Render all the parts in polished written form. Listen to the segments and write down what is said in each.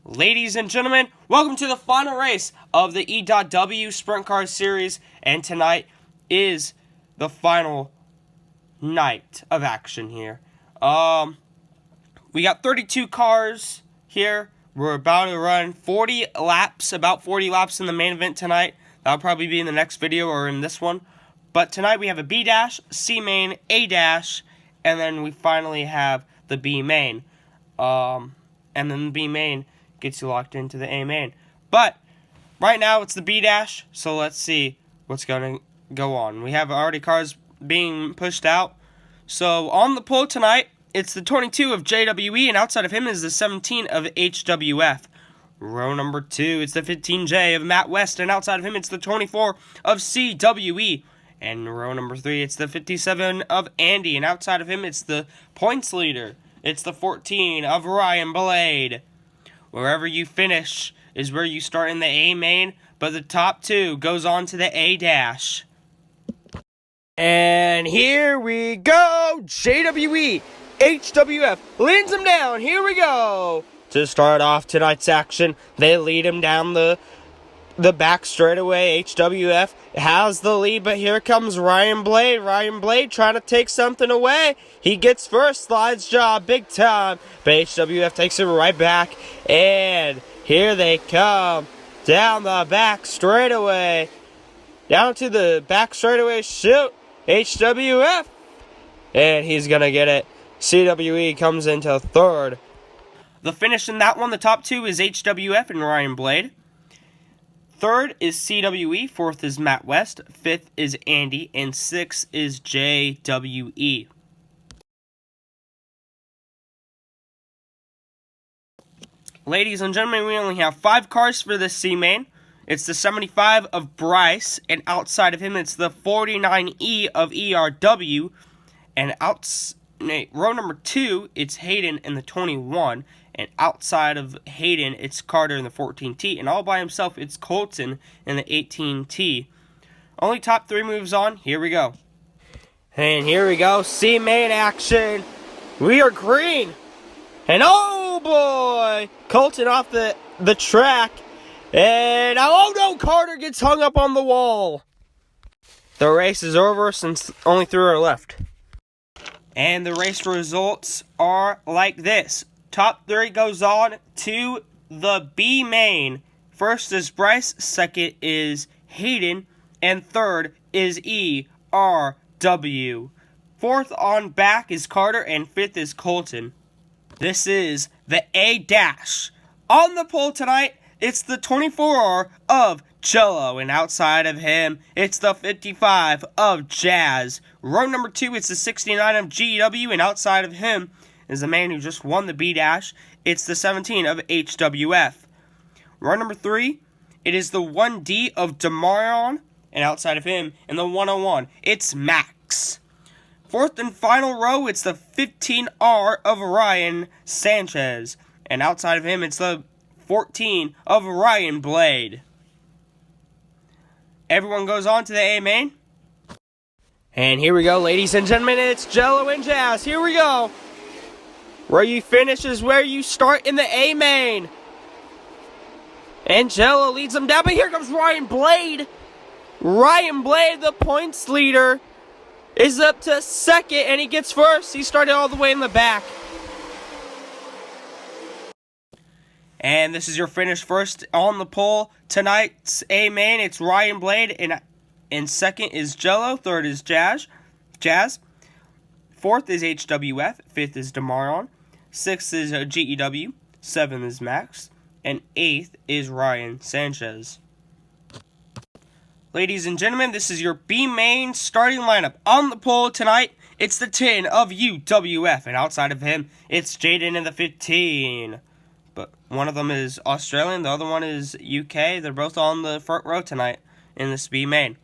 Ladies and gentlemen, welcome to the final race of the E.W Sprint Car Series, and tonight is the final night of action here. We got 32 cars here. We're about to run 40 laps, about 40 laps in the main event tonight. That'll probably be in the next video or in this one. But tonight we have a B dash, C main, A dash, and then we finally have the B main. And then the B main gets you locked into the A main. But right now it's the B dash, so let's see what's going to go on. We have already cars being pushed out. So on the pole tonight, it's the 22 of JWE, and outside of him is the 17 of HWF. Row number 2, it's the 15J of Matt West, and outside of him it's the 24 of CWE. And row number 3, it's the 57 of Andy, and outside of him it's the points leader. It's the 14 of Ryan Blade. Wherever you finish is where you start in the A main, but the top 2 goes on to the A dash. And here we go, JWE, HWF, leads him down, here we go. To start off tonight's action, they lead him down the back straightaway. HWF has the lead, but here comes Ryan Blade. Ryan Blade trying to take something away. He gets first, slides job, big time. But HWF takes it right back, and here they come. Down the back straightaway. Down to the back straightaway, shoot. HWF. And he's going to get it. CWE comes into third. The finish in that one, the top 2 is HWF and Ryan Blade. Third is CWE, fourth is Matt West, fifth is Andy, and sixth is JWE. Ladies and gentlemen, we only have 5 cars for this C main. It's the 75 of Bryce, and outside of him it's the 49E of ERW, and row number 2, it's Hayden in the 21, and outside of Hayden, it's Carter in the 14T, and all by himself, it's Colton in the 18T. Only top 3 moves on. Here we go. And here we go, C main action. We are green. And oh boy, Colton off the track. And oh no, Carter gets hung up on the wall. The race is over since only 3 are left. And the race results are like this. Top 3 goes on to the B main. First is Bryce, second is Hayden, and third is ERW. Fourth on back is Carter, and fifth is Colton. This is the A dash. On the pole tonight, it's the 24 of Jello, and outside of him, it's the 55 of Jazz. Row number 2, it's the 69 of GW, and outside of him is the man who just won the B dash. It's the 17 of HWF. Row number 3, it is the 1D of Demarion, and outside of him, in the 101, it's Max. Fourth and final row, it's the 15R of Ryan Sanchez, and outside of him, it's the 14 of Ryan Blade. Everyone goes on to the A main. And here we go, ladies and gentlemen, it's Jello and Jazz. Here we go. Where you finish is where you start in the A main. And Jello leads them down, but here comes Ryan Blade. Ryan Blade, the points leader, is up to second, and he gets first. He started all the way in the back. And this is your finish first on the pole. Tonight's A main, it's Ryan Blade, and second is Jello, third is Jazz. Fourth is HWF, fifth is Demarion, sixth is GEW, seventh is Max, and eighth is Ryan Sanchez. Ladies and gentlemen, this is your B main starting lineup. On the pole tonight, it's the 10 of UWF, and outside of him, it's Jaden in the 15. But one of them is Australian, the other one is UK. They're both on the front row tonight in this B main.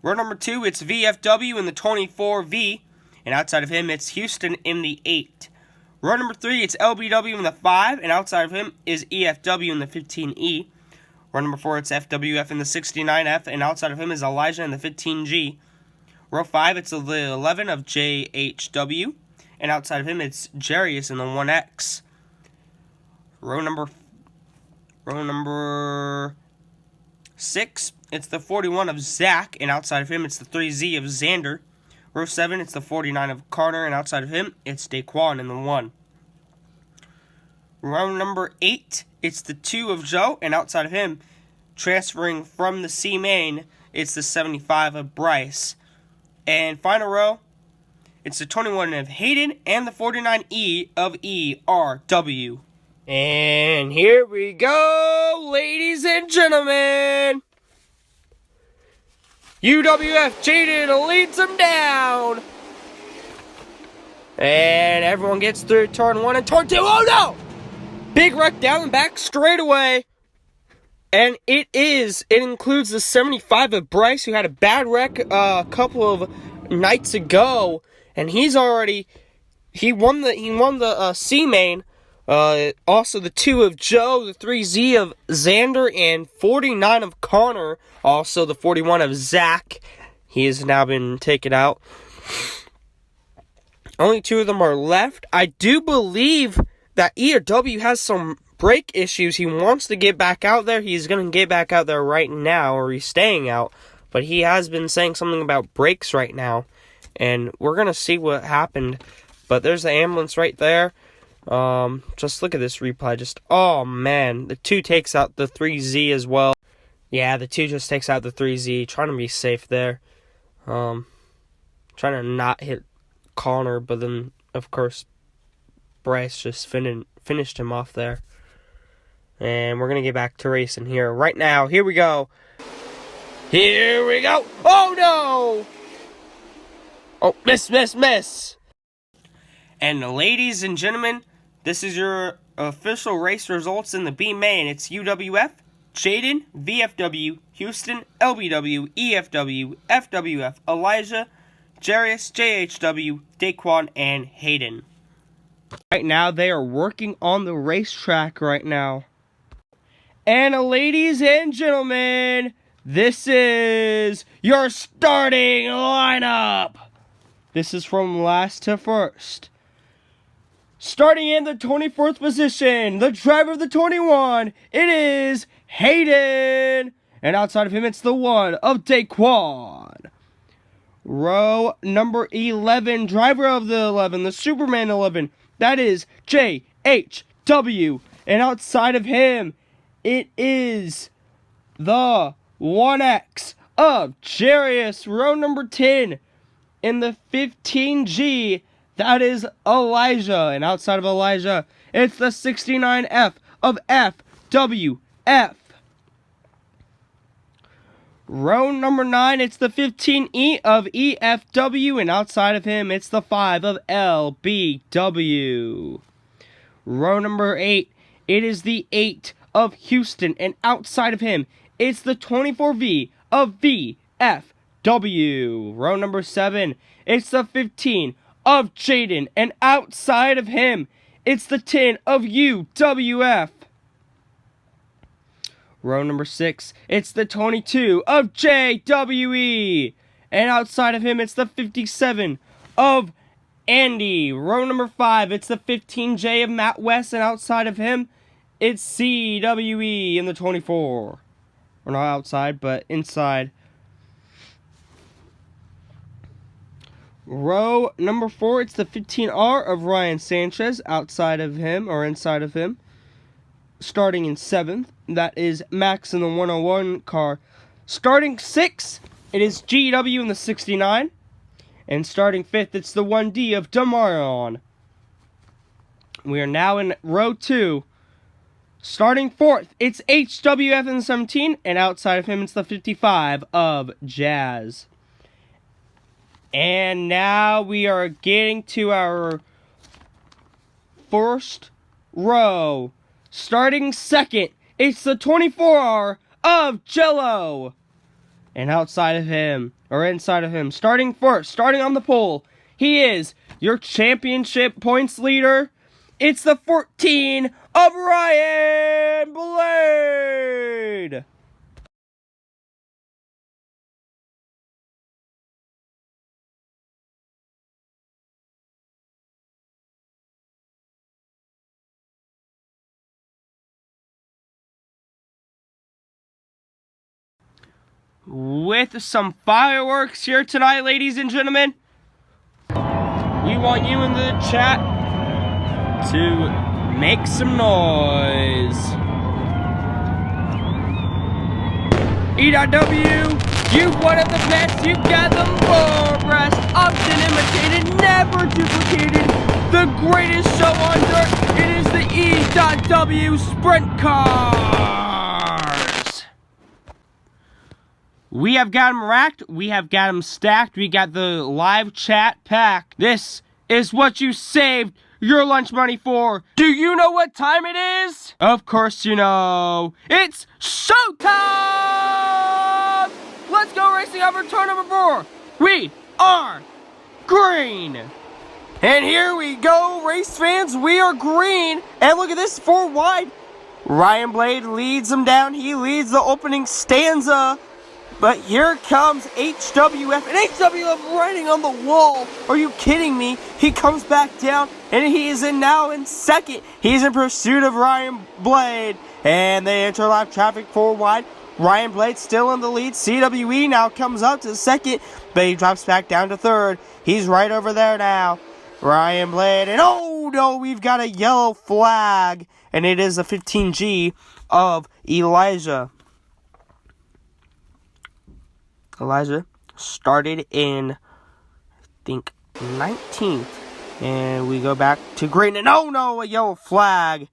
Row number 2, it's VFW in the 24V, and outside of him, it's Houston in the 8. Row number 3, it's LBW in the 5, and outside of him is EFW in the 15E. Row number 4, it's FWF in the 69F, and outside of him is Elijah in the 15G. Row 5, it's the 11 of JHW, and outside of him, it's Jarius in the 1X. Row number Row number 6, it's the 41 of Zach, and outside of him, it's the 3Z of Xander. Row 7, it's the 49 of Carter, and outside of him, it's Daquan in the 1. Row number 8, it's the 2 of Joe, and outside of him, transferring from the C main, it's the 75 of Bryce. And final row, it's the 21 of Hayden and the 49E of ERW. And here we go, ladies and gentlemen. UWF Jaden leads them down. And everyone gets through turn 1 and turn 2. Oh no! Big wreck down and back straight away. And it includes the 75 of Bryce, who had a bad wreck a couple of nights ago. And he won the C main. Also the 2 of Joe, the 3Z of Xander, and 49 of Connor. Also the 41 of Zach. He has now been taken out. Only 2 of them are left. I do believe that ERW has some brake issues. He wants to get back out there. He's going to get back out there right now, or he's staying out. But he has been saying something about brakes right now. And we're going to see what happened. But there's the ambulance right there. Just look at this replay. Oh man, the 2 takes out the 3Z as well. Yeah, the 2 just takes out the 3Z, trying to be safe there. Trying to not hit Connor, but then, of course, Bryce just finished him off there. And we're going to get back to racing here right now. Here we go. Here we go. Oh no! Oh, miss. And ladies and gentlemen, this is your official race results in the B main. It's UWF, Jaden, VFW, Houston, LBW, EFW, FWF, Elijah, Jarius, JHW, Daquan, and Hayden. Right now, they are working on the racetrack right now. And ladies and gentlemen, this is your starting lineup. This is from last to first. Starting in the 24th position, the driver of the 21, it is Hayden. And outside of him, it's the 1 of Daquan. Row number 11, driver of the 11, the Superman 11, that is JHW. And outside of him, it is the 1X of Jarius. Row number 10, in the 15G, that is Elijah. And outside of Elijah, it's the 69F of FWF. Row number 9, it's the 15E of EFW. And outside of him, it's the 5 of LBW. Row number 8, it is the 8 of Houston. And outside of him, it's the 24V of VFW. Row number 7, it's the 15 of Jaden. And outside of him, it's the 10 of UWF. Row number 6, it's the 22 of JWE. And outside of him, it's the 57 of Andy. Row number 5, it's the 15J of Matt West. And outside of him, it's CWE in the 24. Or not outside, but inside. Row number 4, it's the 15R of Ryan Sanchez. Outside of him, or inside of him, starting in 7th, that is Max in the 101 car. Starting 6th, it is GW in the 69. And starting 5th, it's the 1D of Damarion. We are now in row 2. Starting 4th, it's HWF in the 17. And outside of him, it's the 55 of Jazz. And now we are getting to our first row. Starting 2nd, it's the 24R of Jello. And outside of him, or inside of him, starting 1st, starting on the pole, he is your championship points leader. It's the 14 of Ryan Blade. with some fireworks here tonight, ladies and gentlemen. We want you in the chat to make some noise. E.W, you've one of the best. You've got the more breast, often imitated, never duplicated. The greatest show on dirt. It is the E.W Sprint Cars. We have got them racked. We have got them stacked. We got the live chat pack. This is what you saved your lunch money for. Do you know what time it is? Of course you know. It's showtime! Let's go racing over turn number 4. We are green. And here we go, race fans. We are green. And look at this, 4 wide. Ryan Blade leads them down. He leads the opening stanza. But here comes HWF, and HWF riding on the wall. Are you kidding me? He comes back down, and he is now in second. He's in pursuit of Ryan Blade, and they enter lap traffic 4 wide. Ryan Blade still in the lead. CWE now comes up to second, but he drops back down to third. He's right over there now. Ryan Blade, and oh no, we've got a yellow flag, and it is a 15G of Elijah. Elijah started in, I think, 19th. And we go back to green. And oh no, a yellow flag.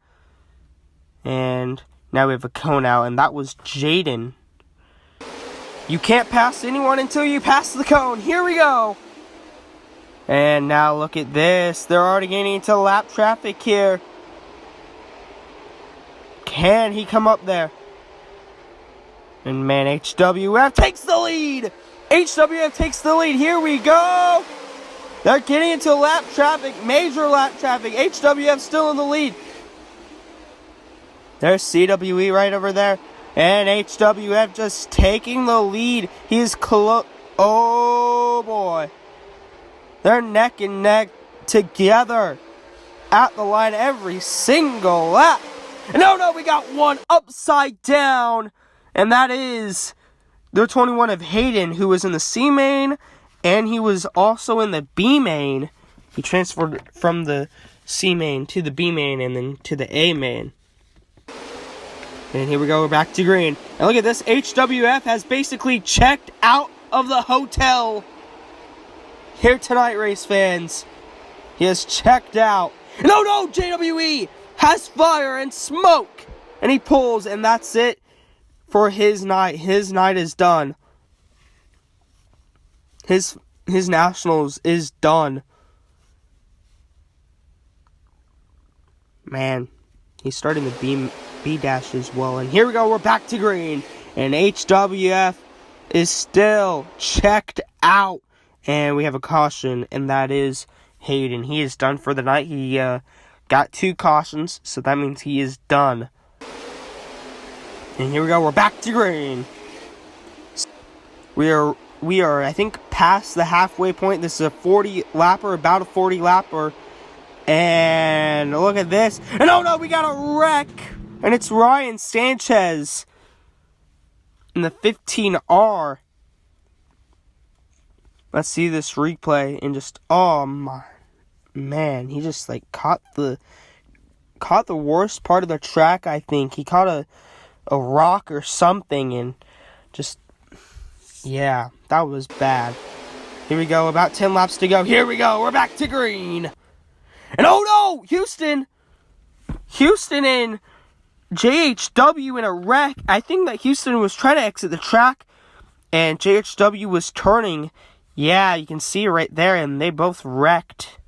And now we have a cone out. And that was Jaden. You can't pass anyone until you pass the cone. Here we go. And now look at this. They're already getting into lap traffic here. Can he come up there? And man, HWF takes the lead. HWF takes the lead. Here we go. They're getting into lap traffic, major lap traffic. HWF still in the lead. There's CWE right over there. And HWF just taking the lead. He's close. Oh boy. They're neck and neck together at the line every single lap. And no, we got one upside down. And that is the 21 of Hayden, who was in the C main, and he was also in the B main. He transferred from the C main to the B main, and then to the A main. And here we go, we're back to green. And look at this, HWF has basically checked out of the hotel. Here tonight, race fans. He has checked out. And oh no, JWE has fire and smoke. And he pulls, and that's it. For his night. His night is done. His nationals is done. Man, he's starting the B dash as well. And here we go, we're back to green. And HWF is still checked out. And we have a caution, and that is Hayden. He is done for the night. He got 2 cautions, so that means he is done. And here we go, we're back to green. We are, I think, past the halfway point. This is a 40-lapper, about a 40-lapper. And look at this. And oh no, we got a wreck. And it's Ryan Sanchez in the 15R. Let's see this replay and just, oh my, man. He just, like, caught the worst part of the track, I think. He caught a rock or something, and just, yeah, that was bad. Here we go, about 10 laps to go. Here we go, we're back to green. And oh no, Houston and JHW in a wreck. I think that Houston was trying to exit the track, and JHW was turning. Yeah, you can see right there, and they both wrecked.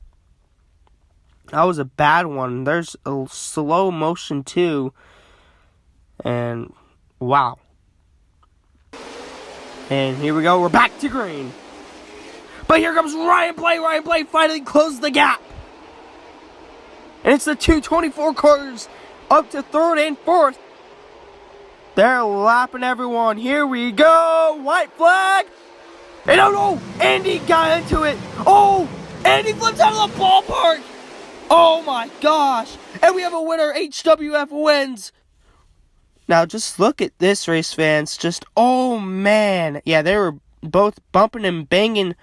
That was a bad one. There's a slow motion too. And wow. And here we go, we're back to green. But here comes Ryan Blade finally closed the gap. And it's the 224 cars up to 3rd and 4th. They're lapping everyone. Here we go, white flag. And oh no, Andy got into it. Oh, Andy flips out of the ballpark. Oh my gosh. And we have a winner, HWF wins. Now, just look at this, race fans. Just, oh, man. Yeah, they were both bumping and banging,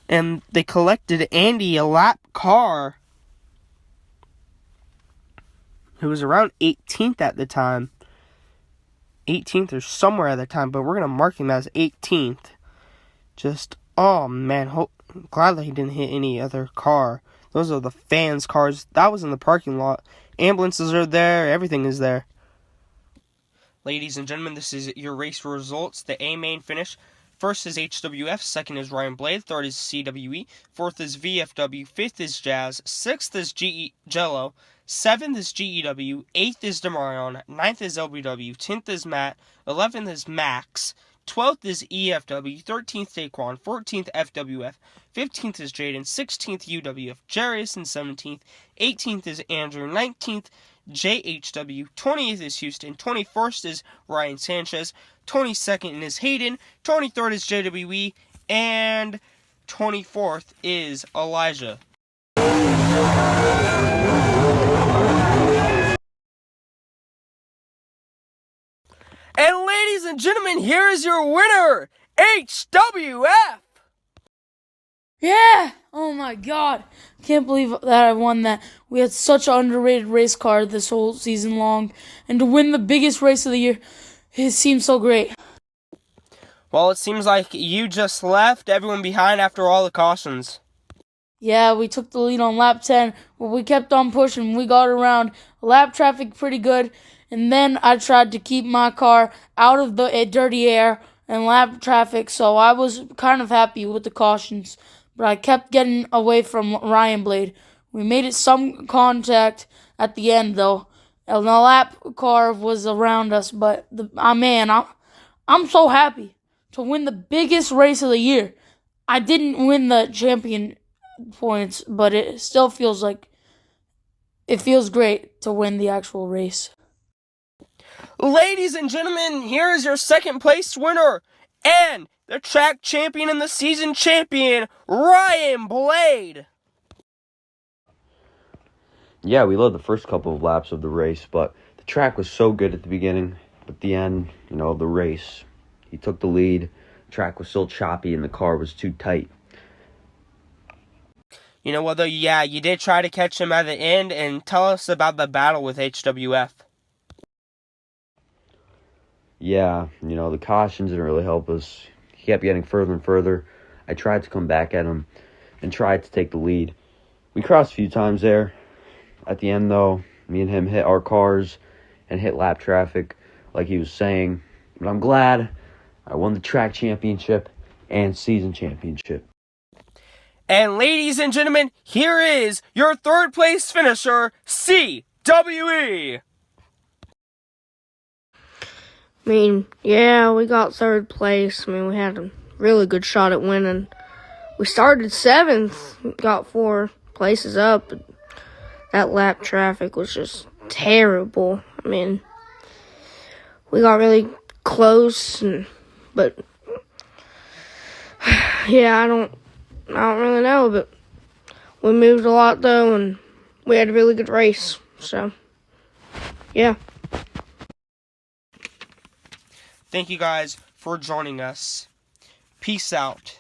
and they collected Andy a lap car, who was around 18th at the time. 18th or somewhere at the time, but we're going to mark him as 18th. Just, oh, man. Glad that he didn't hit any other car. Those are the fans' cars. That was in the parking lot. Ambulances are there. Everything is there. Ladies and gentlemen, this is your race results. The A main finish. First is HWF, second is Ryan Blade, third is CWE, fourth is VFW, fifth is Jazz, sixth is Jello, seventh is GEW, eighth is Demarion, ninth is LBW, 10th is Matt, 11th is Max, 12th is EFW, 13th Daquan, 14th FWF, 15th is Jaden, 16th UWF, Jarius, and 17th, 18th is Andrew, 19th JHW, 20th is Houston, 21st is Ryan Sanchez, 22nd is Hayden, 23rd is JWE, and 24th is Elijah. And ladies and gentlemen, here is your winner, HWF! Yeah! Oh my god. Can't believe that I won that. We had such an underrated race car this whole season long. And to win the biggest race of the year, it seems so great. Well, it seems like you just left everyone behind after all the cautions. Yeah, we took the lead on lap 10, but we kept on pushing. We got around lap traffic pretty good. And then I tried to keep my car out of the dirty air and lap traffic, so I was kind of happy with the cautions. But I kept getting away from Ryan Blade. We made it some contact at the end, though. And the lap car was around us, but I'm so happy to win the biggest race of the year. I didn't win the champion points, but it still feels great to win the actual race. Ladies and gentlemen, here is your second place winner and the track champion and the season champion, Ryan Blade. Yeah, we led the first couple of laps of the race, but the track was so good at the beginning. But at the end, of the race, he took the lead. The track was still choppy and the car was too tight. Though, yeah, you did try to catch him at the end, and tell us about the battle with HWF. Yeah, the cautions didn't really help us. He kept getting further and further. I tried to come back at him and tried to take the lead. We crossed a few times there. At the end, though, me and him hit our cars and hit lap traffic like he was saying. But I'm glad I won the track championship and season championship. And ladies and gentlemen, here is your third place finisher, CWE. Yeah, we got third place. We had a really good shot at winning. We started 7th, got 4 places up, but that lap traffic was just terrible. We got really close, but yeah, I don't really know, but we moved a lot though, and we had a really good race. So, yeah. Thank you guys for joining us. Peace out.